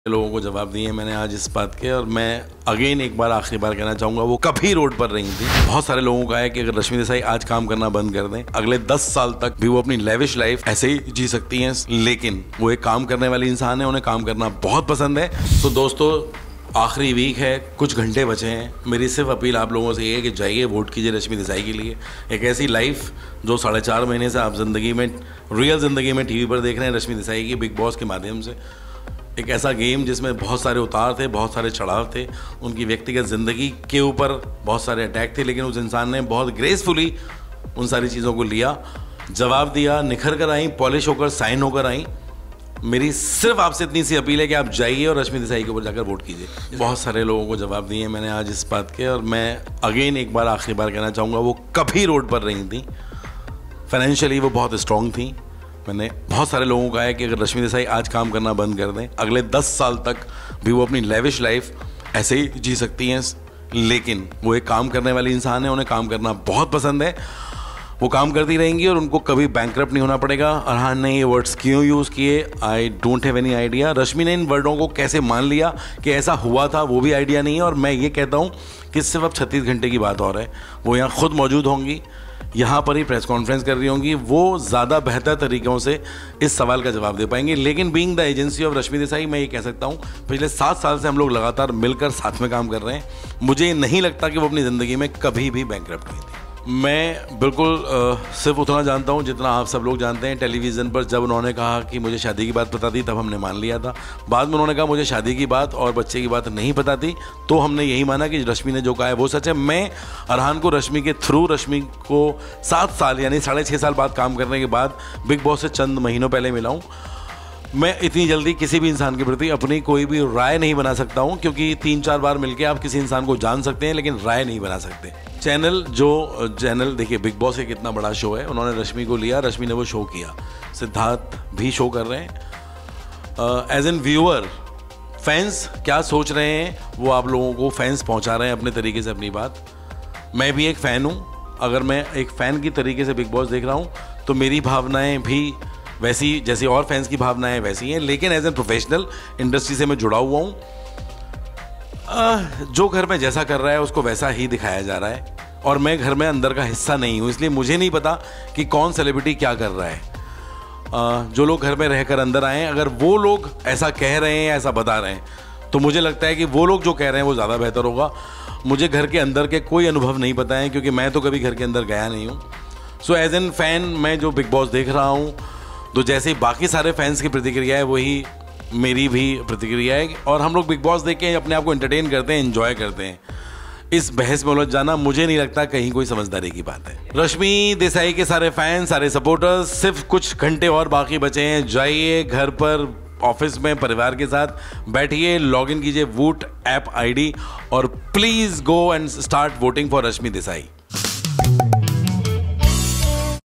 लोगों को जवाब दिए मैंने आज इस बात के, और मैं अगेन एक बार आखिरी बार कहना चाहूँगा, वो कभी रोड पर रही थी। बहुत सारे लोगों का है कि अगर रश्मि देसाई आज काम करना बंद कर दें, अगले 10 साल तक भी वो अपनी लेविश लाइफ ऐसे ही जी सकती हैं, लेकिन वो एक काम करने वाली इंसान है, उन्हें काम करना बहुत पसंद है। तो दोस्तों, आखिरी वीक है, कुछ घंटे बचे हैं। मेरी सिर्फ अपील आप लोगों से ये है कि जाइए वोट कीजिए रश्मि देसाई के लिए। एक ऐसी लाइफ जो 4.5 महीने से आप ज़िंदगी में, रियल ज़िंदगी में टीवी पर देख रहे हैं रश्मि देसाई की बिग बॉस के माध्यम से। एक ऐसा गेम जिसमें बहुत सारे उतार थे, बहुत सारे चढ़ाव थे, उनकी व्यक्तिगत ज़िंदगी के ऊपर बहुत सारे अटैक थे, लेकिन उस इंसान ने बहुत ग्रेसफुली उन सारी चीज़ों को लिया, जवाब दिया, निखर कर आई, पॉलिश होकर, साइन होकर आई। मेरी सिर्फ आपसे इतनी सी अपील है कि आप जाइए और रश्मि देसाई के ऊपर जाकर वोट कीजिए। बहुत सारे लोगों को जवाब दिए मैंने आज इस बात के, और मैं अगेन एक बार आखिरी बार कहना चाहूँगा, वो कभी रोड पर रही थी। फाइनेंशियली वो बहुत स्ट्रॉन्ग थी। मैंने बहुत सारे लोगों का है कि अगर रश्मि देसाई आज काम करना बंद कर दें, अगले 10 साल तक भी वो अपनी लेविश लाइफ ऐसे ही जी सकती हैं, लेकिन वो एक काम करने वाली इंसान है, उन्हें काम करना बहुत पसंद है। वो काम करती रहेंगी और उनको कभी बैंकरप्ट नहीं होना पड़ेगा। अरहान ने ये वर्ड्स क्यों यूज़ किए, I don't have any idea. Rashmi ने इन वर्डों को कैसे मान लिया कि ऐसा हुआ था, वो भी आइडिया नहीं है। और मैं ये कहता हूँ कि सिर्फ अब 36 घंटे की बात और है। वो यहाँ खुद मौजूद होंगी, यहाँ पर ही प्रेस कॉन्फ्रेंस कर रही होंगी, वो ज़्यादा बेहतर तरीक़ों से इस सवाल का जवाब दे पाएंगे। लेकिन being the agency of Rashmi Desai, मैं ये कह सकता हूँ, पिछले 7 साल से हम लोग लगातार मिलकर साथ में काम कर रहे हैं। मुझे नहीं लगता कि वो अपनी ज़िंदगी में कभी भी बैंकरप्ट हुई थी। मैं बिल्कुल सिर्फ उतना जानता हूँ जितना आप सब लोग जानते हैं। टेलीविज़न पर जब उन्होंने कहा कि मुझे शादी की बात पता थी, तब हमने मान लिया था। बाद में उन्होंने कहा मुझे शादी की बात और बच्चे की बात नहीं पता थी, तो हमने यही माना कि रश्मि ने जो कहा है वो सच है। मैं अरहान को रश्मि के थ्रू, रश्मि को 7 साल यानी 6.5 साल बाद काम करने के बाद बिग बॉस से चंद महीनों पहले मिला हूँ। मैं इतनी जल्दी किसी भी इंसान के प्रति अपनी कोई भी राय नहीं बना सकता हूँ, क्योंकि 3-4 बार मिलके आप किसी इंसान को जान सकते हैं लेकिन राय नहीं बना सकते। चैनल देखिए, बिग बॉस एक इतना बड़ा शो है, उन्होंने रश्मि को लिया, रश्मि ने वो शो किया, सिद्धार्थ भी शो कर रहे हैं। एज एन व्यूअर, फैंस क्या सोच रहे हैं वो आप लोगों को फैंस पहुंचा रहे हैं अपने तरीके से अपनी बात। मैं भी एक फ़ैन हूँ। अगर मैं एक फ़ैन की तरीके से बिग बॉस देख रहा हूँ तो मेरी भावनाएँ भी वैसी, जैसी और फैंस की भावनाएं वैसी हैं। लेकिन एज ए प्रोफेशनल इंडस्ट्री से मैं जुड़ा हुआ हूँ। जो घर में जैसा कर रहा है उसको वैसा ही दिखाया जा रहा है, और मैं घर में अंदर का हिस्सा नहीं हूँ, इसलिए मुझे नहीं पता कि कौन सेलिब्रिटी क्या कर रहा है। जो लोग घर में रहकर अंदर आए हैं, अगर वो लोग ऐसा कह रहे हैं, ऐसा बता रहे हैं, तो मुझे लगता है कि वो लोग जो कह रहे हैं वो ज़्यादा बेहतर होगा। मुझे घर के अंदर के कोई अनुभव नहीं पता है, क्योंकि मैं तो कभी घर के अंदर गया नहीं हूँ। सो एज एन फैन मैं जो बिग बॉस देख रहा हूँ, तो जैसे बाकी सारे फैंस की प्रतिक्रिया है, वही मेरी भी प्रतिक्रिया है। और हम लोग बिग बॉस देख के अपने आप को एंटरटेन करते हैं, एंजॉय करते हैं। इस बहस में उलझ जाना मुझे नहीं लगता कहीं कोई समझदारी की बात है। रश्मि देसाई के सारे फैंस, सारे सपोर्टर्स, सिर्फ कुछ घंटे और बाकी बचे हैं। जाइए घर पर, ऑफिस में, परिवार के साथ बैठिए, लॉग इन कीजिए वोट ऐप ID और please go and start voting for Rashmi Desai.